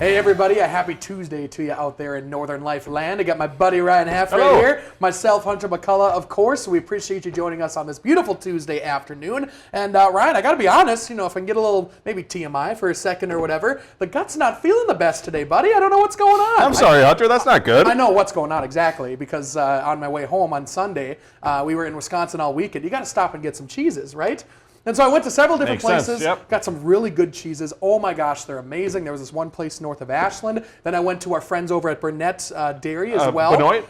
Hey everybody, a happy Tuesday to you out there in Northern Life land. I got my buddy Ryan Heff right here, myself Hunter McCullough, of course. We appreciate you joining us on this beautiful Tuesday afternoon. And Ryan, I gotta be honest, if I can get a little maybe TMI for a second or whatever, the gut's not feeling the best today, buddy. I don't know what's going on. I'm sorry, Hunter, that's not good. I know what's going on exactly, because on my way home on Sunday, we were in Wisconsin all weekend. You gotta stop and get some cheeses, right? And so I went to several different places, got some really good cheeses. Oh my gosh, they're amazing. There was this one place north of Ashland. Then I went to our friends over at Burnett Dairy as well. Benoit?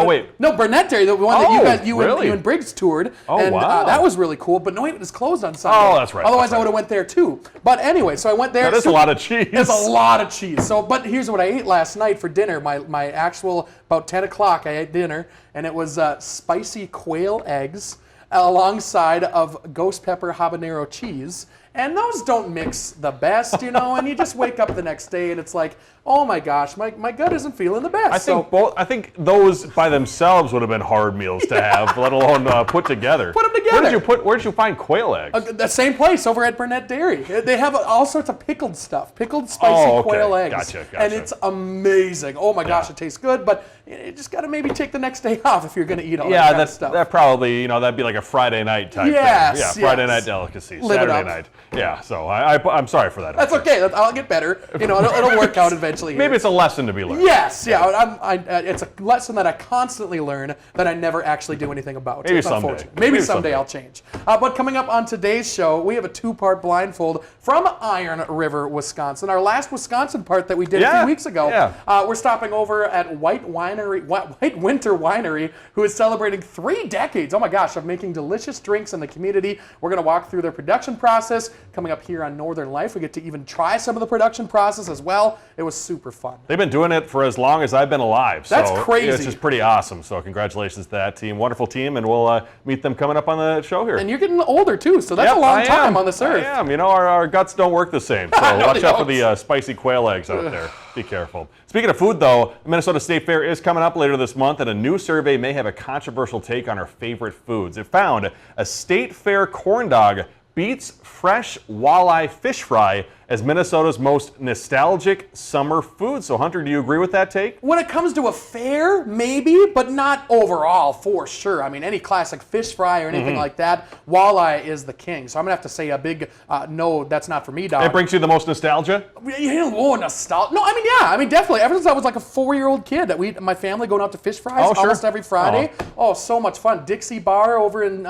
Wait. No, Burnett Dairy, the one that you really? and Briggs toured. Oh, and wow. That was really cool. Benoit was closed on Sunday. Oh, that's right. Otherwise, I would have went there too. But anyway, so I went there. That is a lot of cheese. It's a lot of cheese. So, but here's what I ate last night for dinner. My actual, about 10 o'clock, I ate dinner, and it was spicy quail eggs alongside of ghost pepper habanero cheese. And those don't mix the best, and you just wake up the next day and it's like, oh my gosh, my gut isn't feeling the best. I think those by themselves would have been hard meals to have, let alone put together. Put them together. Where did you find quail eggs? The same place over at Burnett Dairy. They have all sorts of pickled stuff, pickled spicy quail eggs. Gotcha. And it's amazing. Oh my gosh, it tastes good, but you just got to maybe take the next day off if you're going to eat all that kind of stuff. That probably, that'd be like a Friday night type thing. Yeah, Friday night delicacy, Saturday night. Yeah, so I'm sorry for that. That's okay. I'll get better. It'll work out eventually. Maybe it's a lesson to be learned. Yes, it's a lesson that I constantly learn that I never actually do anything about. Maybe someday. Maybe someday I'll change. But coming up on today's show, we have a two-part blindfold from Iron River, Wisconsin. Our last Wisconsin part that we did a few weeks ago. Yeah. We're stopping over at White Winter Winery, who is celebrating 3 decades, oh my gosh, of making delicious drinks in the community. We're going to walk through their production process. Coming up here on Northern Life, we get to even try some of the production process as well. It was super fun. They've been doing it for as long as I've been alive. That's crazy. It's just pretty awesome. So congratulations to that team. Wonderful team, and we'll meet them coming up on the show here. And you're getting older too, so that's a long time on this earth. I am. Our guts don't work the same. So watch out for the spicy quail eggs out there. Be careful. Speaking of food, though, the Minnesota State Fair is coming up later this month, and a new survey may have a controversial take on our favorite foods. It found a State Fair corn dog beats fresh walleye fish fry as Minnesota's most nostalgic summer food. So, Hunter, do you agree with that take? When it comes to a fair, maybe, but not overall, for sure. I mean, any classic fish fry or anything like that, walleye is the king. So I'm going to have to say a big no, that's not for me, dog. It brings you the most nostalgia? Nostalgia. No, I mean, definitely. Ever since I was like a 4-year-old kid, my family going out to fish fries almost every Friday. Oh, so much fun. Dixie Bar over in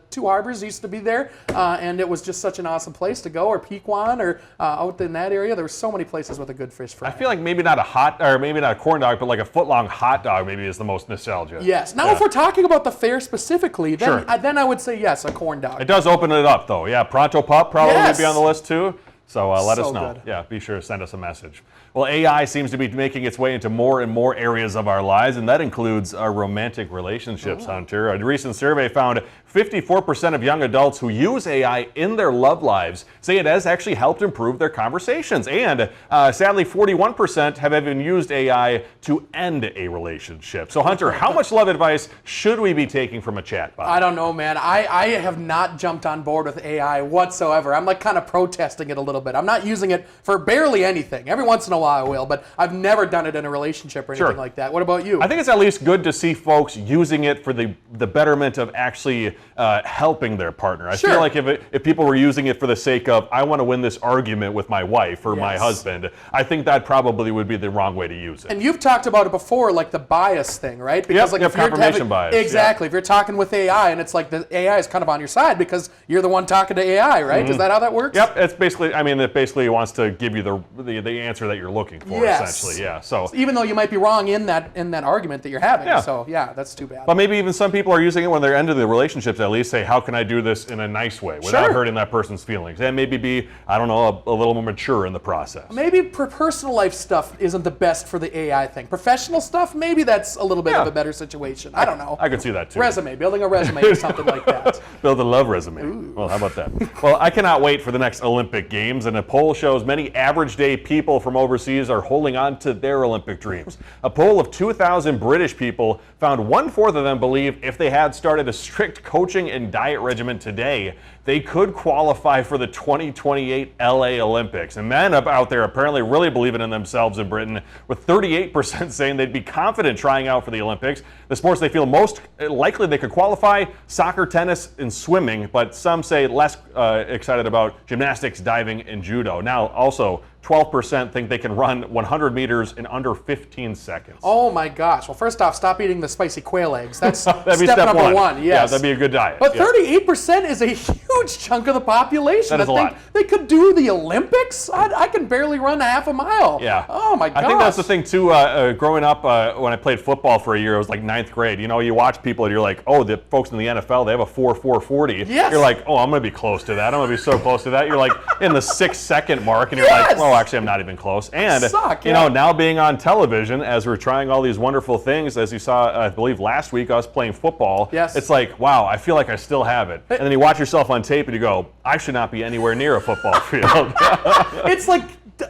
Two Harbors used to be there, and it was just such an awesome place to go, or Pequon, or out in that area. There were so many places with a good fish fry. I feel like maybe not a corn dog, but like a foot-long hot dog maybe is the most nostalgia. Yes. Now, if we're talking about the fair specifically, then I would say yes, a corn dog. It does open it up, though. Yeah, Pronto Pup probably would be on the list, too. So let us know. Good. Yeah, be sure to send us a message. Well, AI seems to be making its way into more and more areas of our lives, and that includes our romantic relationships, Hunter. A recent survey found 54% of young adults who use AI in their love lives say it has actually helped improve their conversations. And sadly, 41% have even used AI to end a relationship. So, Hunter, how much love advice should we be taking from a chatbot? I don't know, man. I have not jumped on board with AI whatsoever. I'm like kind of protesting it a little bit. I'm not using it for barely anything. Every once in a while I will, but I've never done it in a relationship or anything like that. What about you? I think it's at least good to see folks using it for the betterment of actually helping their partner. I feel like if people were using it for the sake of, I want to win this argument with my wife or my husband, I think that probably would be the wrong way to use it. And you've talked about it before, like the bias thing, right? Because like if you're confirmation bias. Exactly. If you're talking with AI and it's like the AI is kind of on your side because you're the one talking to AI, right? Is that how that works? Yep. It's basically, it basically wants to give you the answer that you're looking for, essentially. Yeah. So even though you might be wrong in that argument that you're having. Yeah. So that's too bad. But maybe even some people are using it when they're into the relationships, at least say, how can I do this in a nice way without hurting that person's feelings? And maybe be, I don't know, a little more mature in the process. Maybe personal life stuff isn't the best for the AI thing. Professional stuff, maybe that's a little bit of a better situation. I don't know. I could see that too. Building a resume or something like that. Build a love resume. Ooh. Well, how about that? Well, I cannot wait for the next Olympic Games, and a poll shows many average day people from overseas are holding on to their Olympic dreams. A poll of 2,000 British people found 1/4 of them believe if they had started a strict COVID coaching and diet regimen today, they could qualify for the 2028 LA Olympics. And men up out there apparently really believing in themselves in Britain, with 38% saying they'd be confident trying out for the Olympics. The sports they feel most likely they could qualify: soccer, tennis, and swimming, but some say less excited about gymnastics, diving, and judo. Now, also, 12% think they can run 100 meters in under 15 seconds. Oh my gosh. Well, first off, stop eating the spicy quail eggs. That's step number one. Yes. Yeah, that'd be a good diet. But 38% is a huge chunk of the population. That is a lot. They could do the Olympics? I can barely run a half a mile. Yeah. Oh my gosh. I think that's the thing too. Growing up, when I played football for a year, it was like 9th grade. You know, you watch people and you're like, oh, the folks in the NFL, they have a 4.40. Yes. You're like, oh, I'm going to be close to that. I'm going to be so close to that. You're like in the 6-second mark, and you're like, oh, actually, I'm not even close. And you know, now being on television, as we're trying all these wonderful things, as you saw, I believe last week, us playing football. Yes. It's like, wow, I feel like I still have it. And then you watch yourself on tape and you go, I should not be anywhere near a football field. It's like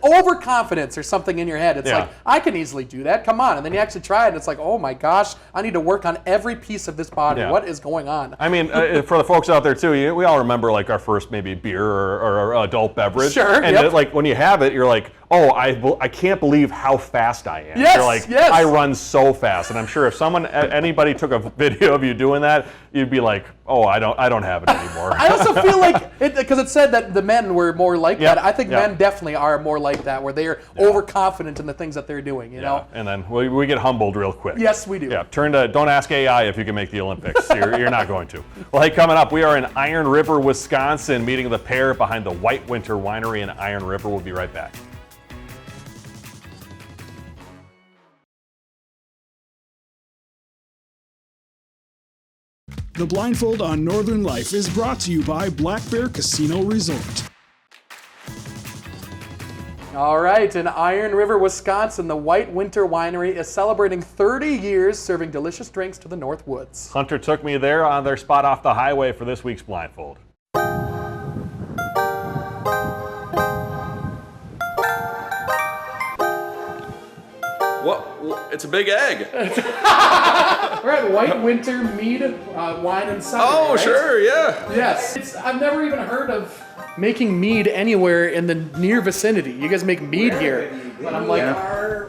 overconfidence or something in your head. It's like, I can easily do that. Come on. And then you actually try it, and it's like, oh my gosh, I need to work on every piece of this body. What is going on? I mean, for the folks out there too, we all remember like our first maybe beer or adult beverage. Sure. And like when you have it, you're like, oh, I can't believe how fast I am. Yes, you're like, yes. I run so fast. And I'm sure if anybody took a video of you doing that, you'd be like, oh, I don't have it anymore. I also feel like, because it said that the men were more like that, I think men definitely are more like that, where they are overconfident in the things that they're doing, you know? And then we get humbled real quick. Yes, we do. Yeah, don't ask AI if you can make the Olympics. You're not going to. Well, hey, coming up, we are in Iron River, Wisconsin, meeting the pair behind the White Winter Winery in Iron River. We'll be right back. The Blindfold on Northern Life is brought to you by Black Bear Casino Resort. All right, in Iron River, Wisconsin, the White Winter Winery is celebrating 30 years serving delicious drinks to the North Woods. Hunter took me there on their spot off the highway for this week's Blindfold. What? It's a big egg. We're at White Winter Mead, Wine and Cider. Oh, right? sure, yeah. Yes. I've never even heard of making mead anywhere in the near vicinity. You guys make mead here. But I'm like,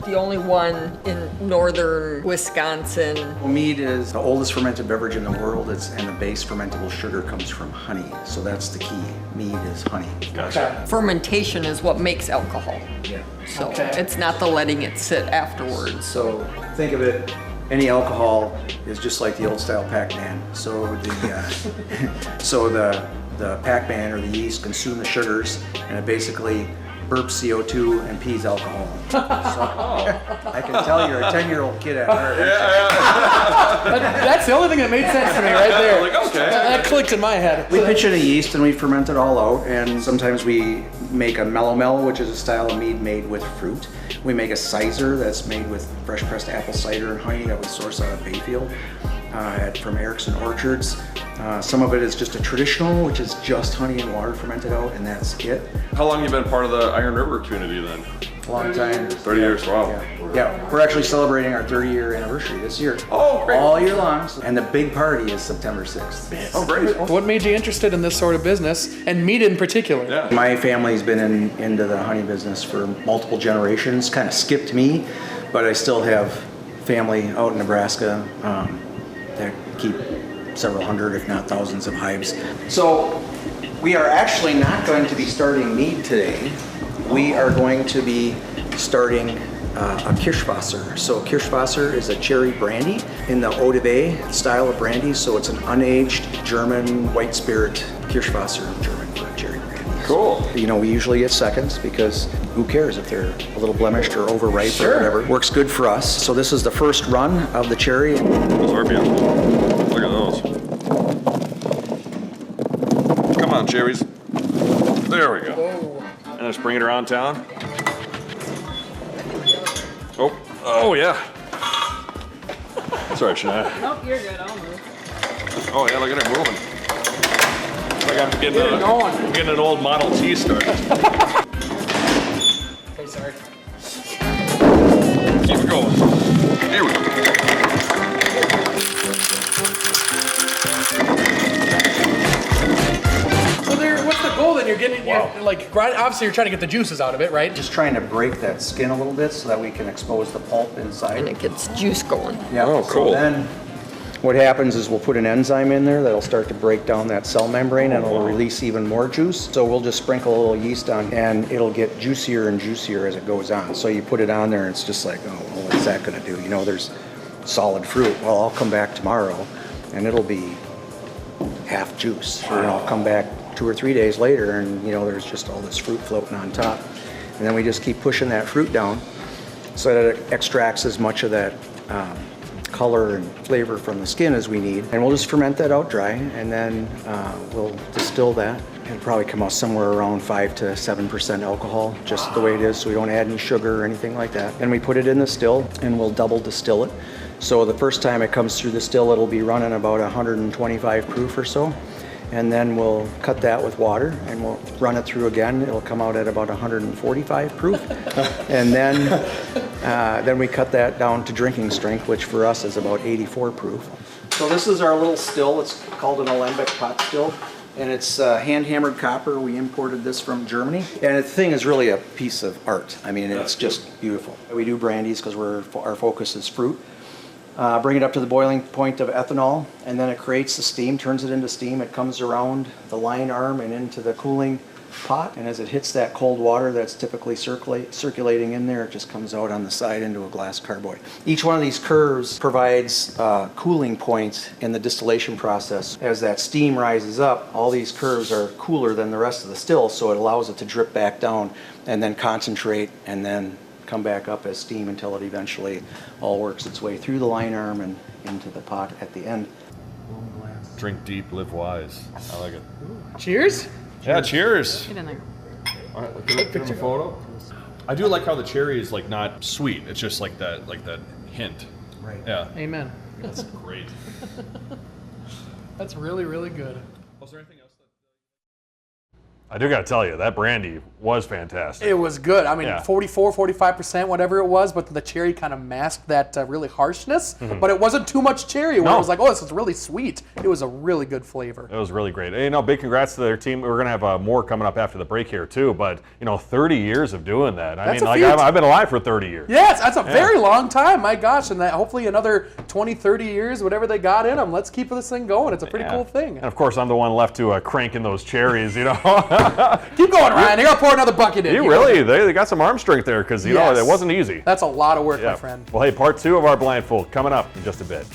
the only one in northern Wisconsin. Well, mead is the oldest fermented beverage in the world, and the base fermentable sugar comes from honey. So that's the key. Mead is honey. Gotcha. Fermentation is what makes alcohol. Yeah. So it's not the letting it sit afterwards. So think of it, any alcohol is just like the old style Pac-Man. So the Pac-Man or the yeast consume the sugars, and it basically burps CO2 and pees alcohol. So I can tell you're a 10-year-old kid at heart. That's the only thing that made sense to me right there. Like, okay. That clicked in my head. We pitch in a yeast and we ferment it all out, and sometimes we make a mellow, which is a style of mead made with fruit. We make a sizer that's made with fresh pressed apple cider and honey that we source out of Bayfield from Erickson Orchards. Some of it is just a traditional, which is just honey and water fermented out, and that's it. How long have you been part of the Iron River community then? Long time. 30 years, wow. Yeah, we're actually celebrating our 30-year anniversary this year. Oh, great. All year long. And the big party is September 6th. Oh, great. What made you interested in this sort of business, and mead in particular? Yeah. My family's been into the honey business for multiple generations, kind of skipped me, but I still have family out in Nebraska that keep several hundred, if not thousands of hives. So we are actually not going to be starting mead today. We are going to be starting a Kirschwasser. So Kirschwasser is a cherry brandy in the Eau de Bay style of brandy. So it's an unaged German white spirit Kirschwasser, German for cherry brandy. Cool. You know, we usually get seconds because who cares if they're a little blemished or overripe or whatever. Works good for us. So this is the first run of the cherry. Those are beautiful. Look at those. Come on, cherries. There we go. Whoa. And just bring it around town. Oh yeah. Sorry, Shania. Nope, you're good. I'll move. Oh yeah, look at her moving. Like I'm getting an old Model T started. Okay, sorry. Keep it going. Here we go. like grind. Obviously, you're trying to get the juices out of it, right? Just trying to break that skin a little bit so that we can expose the pulp inside. And it gets juice going. Yeah. Oh, cool. So then what happens is we'll put an enzyme in there that'll start to break down that cell membrane and it'll release even more juice. So we'll just sprinkle a little yeast on and it'll get juicier and juicier as it goes on. So you put it on there and it's just like, oh, well, what's that going to do? You know, there's solid fruit. Well, I'll come back tomorrow and it'll be half juice. Or I'll come back 2 or 3 days later and, you know, there's just all this fruit floating on top. And then we just keep pushing that fruit down so that it extracts as much of that color and flavor from the skin as we need. And we'll just ferment that out dry and then we'll distill that. It'll probably come out somewhere around 5 to 7% alcohol, just the way it is, so we don't add any sugar or anything like that. Then we put it in the still and we'll double distill it. So the first time it comes through the still, it'll be running about 125 proof or so. And then we'll cut that with water and we'll run it through again. It'll come out at about 145 proof. And then we cut that down to drinking strength, which for us is about 84 proof. So this is our little still. It's called an alembic pot still. And it's hand-hammered copper. We imported this from Germany. And the thing is really a piece of art. I mean, it's just beautiful. We do brandies because our focus is fruit. Bring it up to the boiling point of ethanol, and then it creates the steam, turns it into steam. It comes around the line arm and into the cooling pot, and as it hits that cold water that's typically circulating in there, it just comes out on the side into a glass carboy. Each one of these curves provides cooling points in the distillation process. As that steam rises up, all these curves are cooler than the rest of the still, so it allows it to drip back down and then concentrate and then come back up as steam until it eventually all works its way through the line arm and into the pot at the end. Drink deep, live wise. I like it. Cheers. Yeah, cheers. Get in there. All right, get a photo. I do like how the cherry is like not sweet. It's just like that hint. Right. Yeah. Amen. That's great. That's really, really good. Was there anything else? I do got to tell you, that brandy was fantastic. It was good. I mean, Yeah. 44, 45%, whatever it was, but the cherry kind of masked that really harshness. But it wasn't too much cherry where No. it was like, oh, this is really sweet. It was a really good flavor. It was really great. Hey, big congrats to their team. We're going to have more coming up after the break here, too. But, 30 years of doing that. I That's mean, a like, feat. I've been alive for 30 years. Yes, that's a very long time. My gosh. And that hopefully another 20, 30 years, whatever they got in them. Let's keep this thing going. It's a pretty cool thing. And, of course, I'm the one left to crank in those cherries, Keep going, Ryan. You got to pour another bucket in. You really, they got some arm strength there because, Yes. it wasn't easy. That's a lot of work, Yeah. my friend. Well, hey, part 2 of our blindfold coming up in just a bit.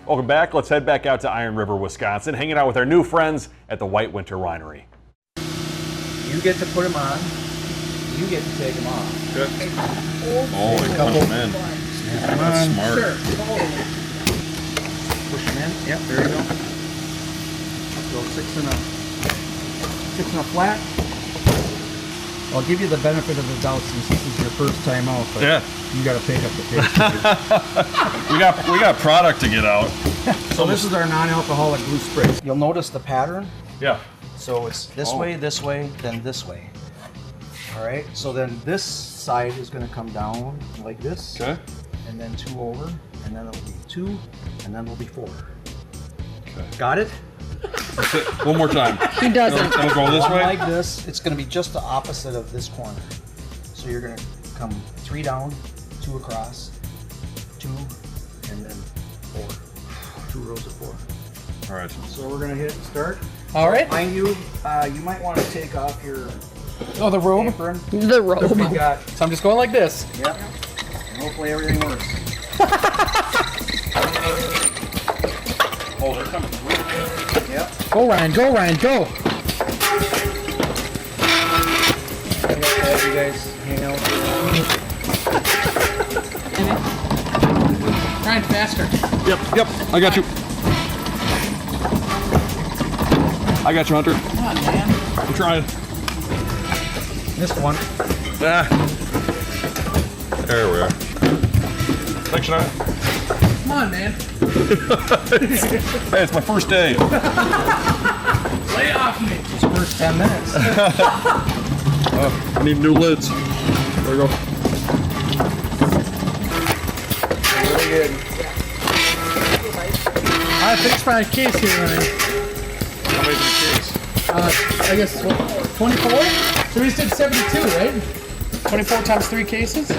Welcome back. Let's head back out to Iron River, Wisconsin, hanging out with our new friends at the White Winter Winery. You get to put them on. You get to take them off. Good. Oh, I punch them in. That's smart. Push them in. Yep, there you go. Go 6 in a flat. I'll give you the benefit of the doubt since this is your first time out, but Yeah. you got to pick up the pace. We got product to get out. So this is our non-alcoholic glue spray. You'll notice the pattern. Yeah. So it's this way, then this way. All right. So then this side is going to come down like this. Okay. And then 2 over, and then it'll be 2, and then it'll be 4. Okay. Got it? That's it. One more time. He doesn't. It'll go this One way. like this. It's going to be just the opposite of this corner. So you're going to come 3 down, 2 across, 2, and then 4. 2 rows of 4. All right. So we're going to hit start. All right. Mind you, you might want to take off your Oh, the robe. apron. The robe. We got, So I'm just going like this. yep. And hopefully everything works. Oh, they're coming through. Yep. Go, Ryan. Go, Ryan. Go. As you guys hang out. Ryan, faster. Yep. I got you. I got you, Hunter. Come on, man. I'm trying. Missed one. Ah. There we are. Thanks, Shania. Come on, man. Hey, it's my first day. Lay off me. Those first 10 minutes. I need new lids. There we go. Really good. I finished my case here, Ryan. How many's in the case? I guess 24? So we just did 72, right? 24 times 3 cases? Can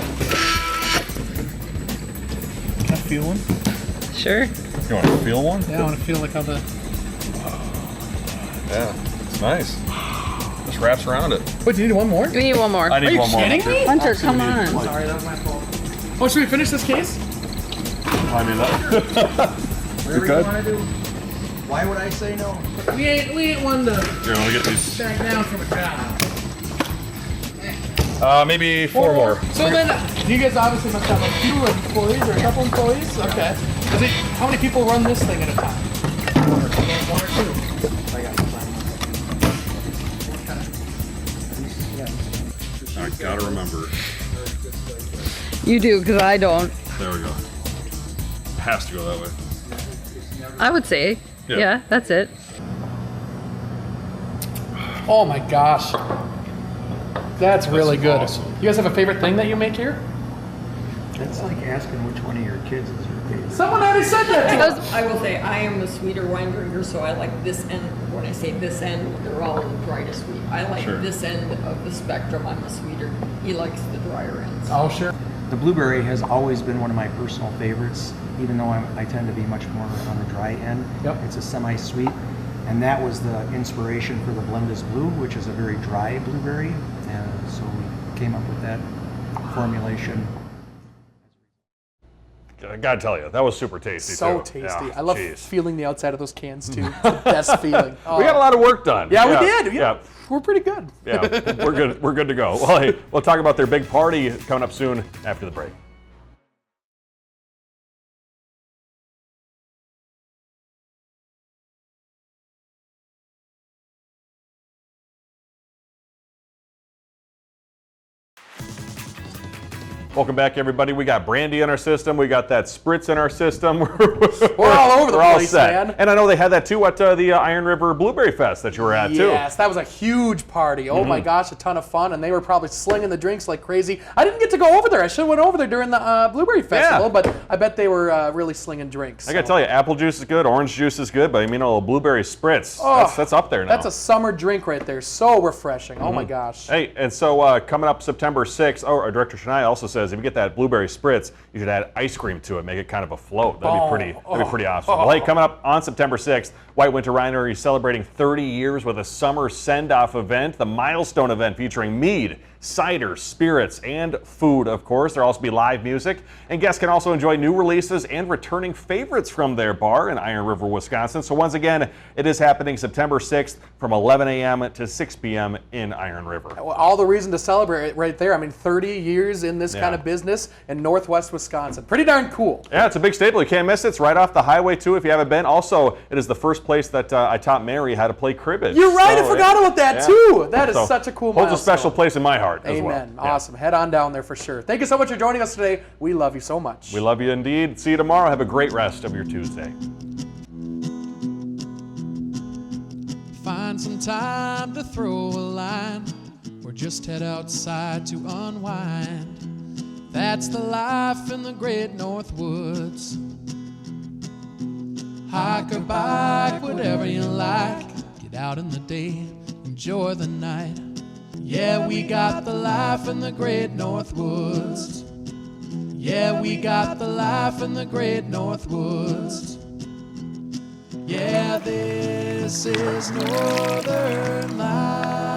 I feel one? Sure. You want to feel one? Yeah, I want to feel like how the... Yeah, it's nice. Just wraps around it. Wait, do you need one more? We need one more. I need one more. kidding me? Hunter, come on. Sorry, that was my fault. Oh, should we finish this case? I mean that. Whatever you want to do. Why would I say no? We ain't one to Here, let me get these. back down from a job. Maybe 4 more. So then, you guys obviously must have a few employees or a couple employees? Okay. How many people run this thing at a time? One or two. I got I gotta remember. You do, because I don't. There we go. Has to go that way. I would say. Yeah. Yeah, that's it. Oh my gosh. That's really good. awesome. You guys have a favorite thing that you make here? That's like asking which one of your kids is your favorite. Someone already said that to us. I will say, I am a sweeter wine drinker, so I like this end. When I say this end, they're all dry to sweet. I like Sure. this end of the spectrum. I'm a sweeter. He likes the drier ends. Oh, sure. The blueberry has always been one of my personal favorites, even though I tend to be much more on the dry end. Yep. It's a semi-sweet, and that was the inspiration for the Blenda's Blue, which is a very dry blueberry, and so we came up with that formulation. I gotta tell you, that was super tasty So too. tasty. Yeah, I love jeez. feeling the outside of those cans too. It's the best feeling. Oh. We got a lot of work done. Yeah, we did. Yeah. We're pretty good. Yeah, we're good. We're good to go. Well, hey, we'll talk about their big party coming up soon after the break. Welcome back, everybody. We got brandy in our system. We got that spritz in our system. We're all over the we're all place, set. man. And I know they had that too at the Iron River Blueberry Fest that you were at too. Yes, that was a huge party. Oh my gosh, a ton of fun, and they were probably slinging the drinks like crazy. I didn't get to go over there. I should have went over there during the Blueberry Festival, but I bet they were really slinging drinks. I gotta tell you, apple juice is good, orange juice is good, but I mean, a little blueberry spritz, that's up there now. That's a summer drink right there. So refreshing. Oh my gosh. Hey, and so coming up September 6th, our Director Shania also says if you get that blueberry spritz, you should add ice cream to it, make it kind of a float. That'd be pretty awesome. Well, hey, coming up on September 6th, White Winter Winery is celebrating 30 years with a summer send-off event, the Milestone event featuring mead, cider, spirits, and food, of course. There'll also be live music, and guests can also enjoy new releases and returning favorites from their bar in Iron River, Wisconsin. So once again, it is happening September 6th from 11 a.m. to 6 p.m. in Iron River. All the reason to celebrate right there. I mean, 30 years in this kind of business in Northwest Wisconsin. Pretty darn cool. Yeah, it's a big staple. You can't miss it. It's right off the highway, too, if you haven't been. Also, it is the first place that I taught Mary how to play cribbage. You're right. I forgot about that, too. That is such a cool milestone. Holds a special place in my heart as well. Amen. Awesome. Head on down there for sure. Thank you so much for joining us today. We love you so much. We love you indeed. See you tomorrow. Have a great rest of your Tuesday. Find some time to throw a line or just head outside to unwind. That's the life in the great North Woods. Hike or bike, whatever you like. Get out in the day, enjoy the night. Yeah, we got the life in the great North Woods. Yeah, we got the life in the great North Woods. Yeah, this is Northern Life.